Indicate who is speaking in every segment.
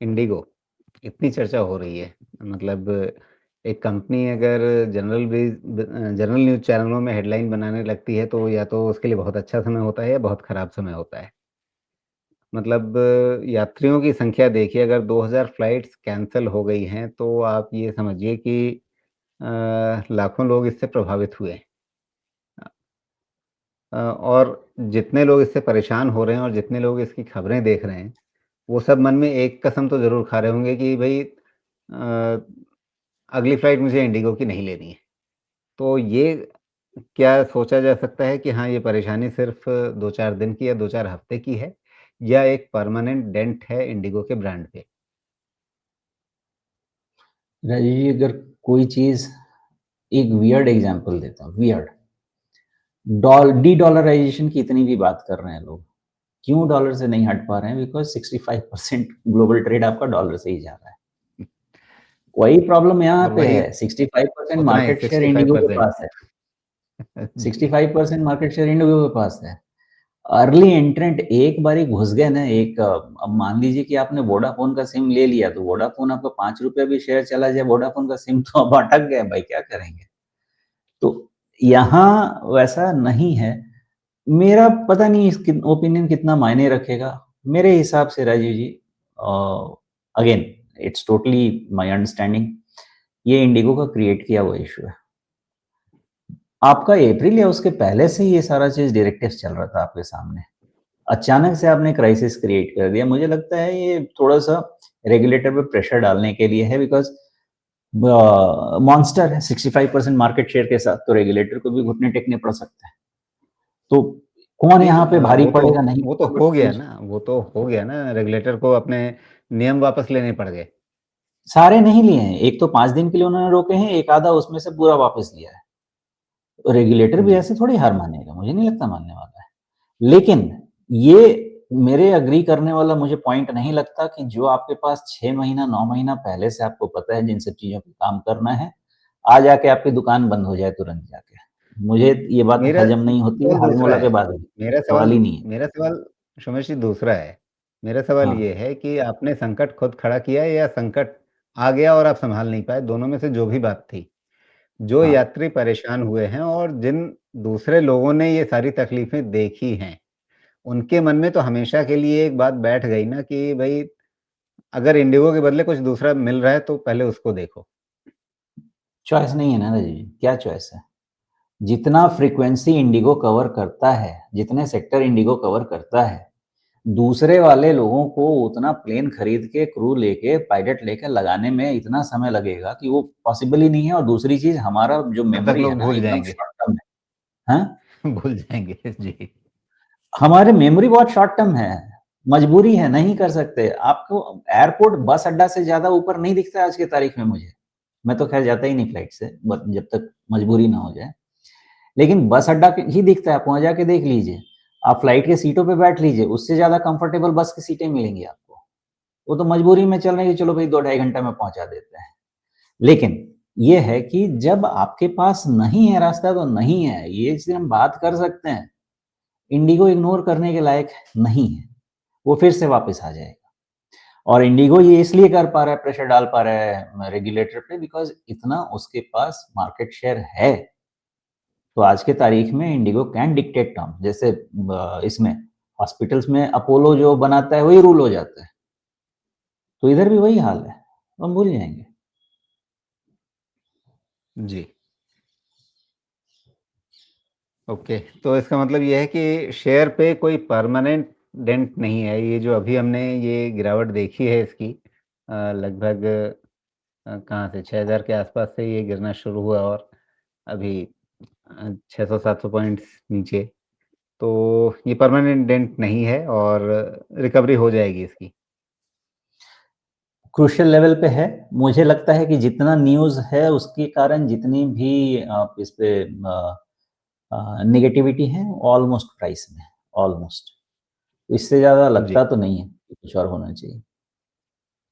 Speaker 1: Indigo, इतनी चर्चा हो रही है। मतलब एक कंपनी अगर जनरल न्यूज़ चैनलों में हेडलाइन बनाने लगती है, तो या तो उसके लिए बहुत अच्छा समय होता है या बहुत खराब समय होता है। मतलब यात्रियों की संख्या देखिए, अगर 2000 फ्लाइट्स कैंसल हो गई हैं, तो आप ये समझिए कि लाखों लोग इससे प्रभावित हुए। और जितने लोग इससे परेशान हो रहे हैं और जितने लोग इसकी खबरें देख रहे हैं, वो सब मन में एक कसम तो ज़रूर खा रहे होंगे कि भई अगली फ्लाइट मुझे इंडिगो की नहीं लेनी है। तो ये क्या सोचा जा सकता है कि हाँ, ये परेशानी सिर्फ़ 2-4 दिन की या 2-4 हफ़्ते की है या एक परमानेंट डेंट है इंडिगो के ब्रांड पे?
Speaker 2: राजीव जी, अगर कोई चीज़ एक वियर्ड एग्ज़ाम्पल देता हूँ, वियर्ड। डी-डॉलराइज़ेशन की इतनी भी बात कर रहे हैं लोग। क्यों डॉलर से नहीं हट पा रहे हैं? बिकॉज़ 65% ग्लोबल ट्रेड आपका डॉलर से ही जा रहा है। वही प्रॉब्लम यहाँ
Speaker 1: और
Speaker 2: पे
Speaker 1: वही
Speaker 2: है, 65%
Speaker 1: उतना ही
Speaker 2: मार्केट शेयर इंडिगो के
Speaker 1: 65%
Speaker 2: पास है।
Speaker 1: जी,
Speaker 2: 65% मार्केट शेयर इंडिगो के पास है। अर्ली एंट्रेंट एक बारी घुस गए ना, अब मान लीजिए कि आपने वोडाफ़ोन का सिम ले लिया, तो वोडाफ़ोन आपका ₹5 भी शेयर चला जाए वोडाफ़ोन का सिम तो अब अटक गया भाई, क्या करेंगे? तो यहाँ वैसा नहीं है। मेरा पता नहीं इस कित ओपिनियन कितना मायने रखेगा। मेरे हिसाब से Rajiv ji, again it's totally my understanding, ये इंडिगो का क्रिएट किया हुआ इश्यू है। आपका अप्रैल या उसके पहले से ही ये सारा चीज़ डायरेक्टिव्स चल रहा था आपके सामने। अचानक से आपने क्राइसिस क्रिएट कर दिया। मुझे लगता है ये थोड़ा-सा रेगुलेटर पे प्रेशर डालने के लिए है, बिकॉज़ मॉन्स्टर है 65% मार्केट शेयर के साथ, तो रेगुलेटर को भी घुटने टेकने पड़ सकते हैं। तो कौन
Speaker 1: नहीं
Speaker 2: यहाँ पे भारी पड़ेगा नहीं
Speaker 1: वो तो
Speaker 2: पता, बट
Speaker 1: हो गया
Speaker 2: कुछ
Speaker 1: ना, वो तो हो गया ना, रेगुलेटर को अपने नियम वापस लेने पड़ गए।
Speaker 2: सारे नहीं लिए हैं। एक तो 5 दिन के लिए उन्होंने रोके हैं, एक आधा उसमें से पूरा वापस लिया है। तो रेगुलेटर भी
Speaker 1: जी।
Speaker 2: ऐसे थोड़ी हार मानेगा, मुझे नहीं लगता मानने वाला है। लेकिन ये मेरे एग्री करने वाला मुझे पॉइंट नहीं लगता कि जो आपके पास 6 महीना, 9 महीना पहले से आपको पता है जिन सब चीज़ों पे काम करना है, आज आके आपकी दुकान बंद हो जाए तुरंत जाके। मुझे ये बात
Speaker 1: मेरा
Speaker 2: हज़म नहीं होती है,
Speaker 1: सवाल दूसरा
Speaker 2: हाजमोला के
Speaker 1: है।
Speaker 2: बाद
Speaker 1: मेरा
Speaker 2: सवाल
Speaker 1: सवाल
Speaker 2: ही नहीं है।
Speaker 1: मेरा सवाल सुमेश जी दूसरा है। मेरा सवाल
Speaker 2: हाँ,
Speaker 1: ये है कि आपने संकट खुद खड़ा किया या संकट आ गया और आप सँभाल नहीं पाए, दोनों में से जो भी बात थी। जो
Speaker 2: हाँ।
Speaker 1: यात्री परेशान हुए हैं और जिन दूसरे लोगों ने ये सारी तकलीफ़ें देखी हैं, उनके मन में तो हमेशा के लिए एक बात बैठ गई ना कि भई अगर इंडिगो के बदले कुछ दूसरा मिल रहा है तो पहले उसको देखो।
Speaker 2: चॉइस नहीं है ना राजीव जी, क्या चॉइस है? जितना फ्रीक्वेंसी इंडिगो कवर करता है, जितने सेक्टर इंडिगो कवर करता है, दूसरे वाले लोगों को उतना प्लेन खरीद के, क्रू लेके, पायलट लेके लगाने में इतना समय लगेगा कि वो पॉसिबल ही नहीं है। और दूसरी चीज़, हमारा जो
Speaker 1: तब तक
Speaker 2: मेमोरी है
Speaker 1: लोग
Speaker 2: ना,
Speaker 1: भूल
Speaker 2: एकदम
Speaker 1: जाएँगे,
Speaker 2: शॉर्ट टर्म है। हाँ?
Speaker 1: भूल जाएँगे। जी।
Speaker 2: हमारी मेमोरी बहुत शॉर्ट टर्म है, मजबूरी है, नहीं कर सकते। आपको एयरपोर्ट बस अड्डा से ज़्यादा ऊपर नहीं दिखता है आज की तारीख में मुझे। मैं तो खैर जाता ही नहीं फ्लाइट से, ब जब तक मजबूरी ना हो जाए। लेकिन बस अड्डा क ही दिखता है, आप वहाँ जाके देख लीजिए। आप फ्लाइट की सीटों पे बैठ लीजिए, उससे ज़्यादा कंफर्टेबल बस की सीटें मिलेंगी आपको। वो तो मजबूरी में चल रहे हैं कि चलो भई 2 ढाई घंटा में पहुँचा देते हैं। लेकिन ये है कि जब आपके पास नहीं है रास्ता तो नहीं है, ये चीज़ हम बात कर सकते हैं। इंडिगो इग्नोर करने के लायक नहीं है, वो फिर से वापस आ जाएगा। और इंडिगो ये इसलिए कर पा रहा है, प्रेशर डाल पा रहा है रेगुलेटर पे, बिकॉज़ इतना उसके पास मार्केट शेयर है। तो आज के तारीख में इंडिगो कैन डिक्टेट टर्म, जैसे इसमें हॉस्पिटल्स में अपोलो जो बनाता है वही रूल हो जाता है। तो इधर भी वही हाल है, तो हम भूल जाएँगे।
Speaker 1: जी, ओके। तो इसका मतलब ये है कि शेयर पे कोई परमानेंट डेंट नहीं है। ये जो अभी हमने ये गिरावट देखी है इसकी लगभग कहाँ से 6000 के आसपास से ये गिरना शुरू हुआ और अभी 600-700 पॉइंट्स नीचे। तो ये परमानेंट डेंट नहीं है और रिकवरी हो जाएगी इसकी।
Speaker 2: क्रूशियल लेवल पे है। मुझे लगता है कि जितना न्यूज़ है उसके कारण जितनी भी आप इस पे नेगेटिविटी है, ऑलमोस्ट प्राइस में, ऑलमोस्ट। इससे ज़्यादा
Speaker 1: जी।
Speaker 2: लगता तो नहीं है कि कुछ और होना चाहिए।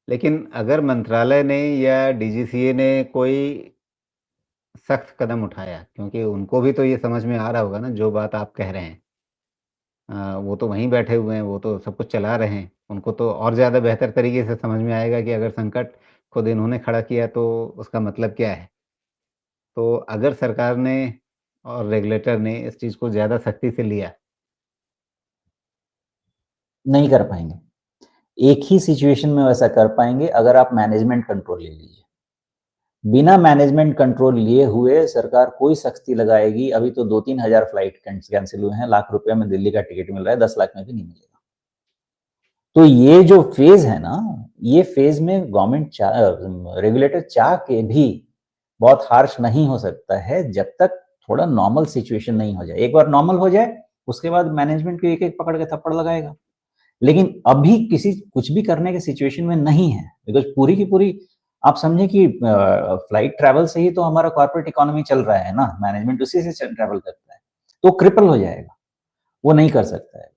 Speaker 1: लेकिन अगर मंत्रालय ने या डीजीसीए ने कोई सख्त कदम उठाया, क्योंकि उनको भी तो ये समझ में आ रहा होगा ना जो बात आप कह रहे हैं। वो तो वहीं बैठे हुए हैं, वो तो सब कुछ चला रहे हैं। उनको तो और ज़्यादा बेहतर तरीके से समझ में आएगा कि अगर संकट खुद इन्होंने खड़ा किया तो उसका मतलब क्या है। तो अगर सरकार ने और रेगुलेटर ने इस चीज़ को ज़्यादा सख्ती से लिया।
Speaker 2: नहीं कर पाएँगे। एक ही सिचुएशन में वैसा कर पाएँगे अगर आप मैनेजमेंट कंट्रोल ले लीजिए। बिना मैनेजमेंट कंट्रोल लिए हुए सरकार कोई सख्ती लगाएगी, अभी तो 2-3 हज़ार फ्लाइट कैंसल हुए हैं, लाख रुपए में दिल्ली का टिकट मिल रहा है, 10 लाख में भी नहीं मिलेगा। तो ये जो फेज़ है ना, ये फेज़ में गवर्नमेंट रेगुलेटर चाह के भी बहुत हार्श नहीं हो सकता है जब तक थोड़ा नॉर्मल सिचुएशन नहीं हो जाए। एक बार नॉर्मल हो जाए, उसके बाद मैनेजमेंट को एक-एक पकड़ के थप्पड़ लगाएगा। लेकिन अभी किसी कुछ भी करने के सिचुएशन में नहीं है, बिकॉज़ पूरी की पूरी आप समझें कि फ्लाइट ट्रैवल से ही तो हमारा कॉर्पोरेट इकोनॉमी चल रहा है ना, मैनेजमेंट उसी से च ट्रैवल करता है, तो क्रिपल हो जाएगा, वो नहीं कर सकता है।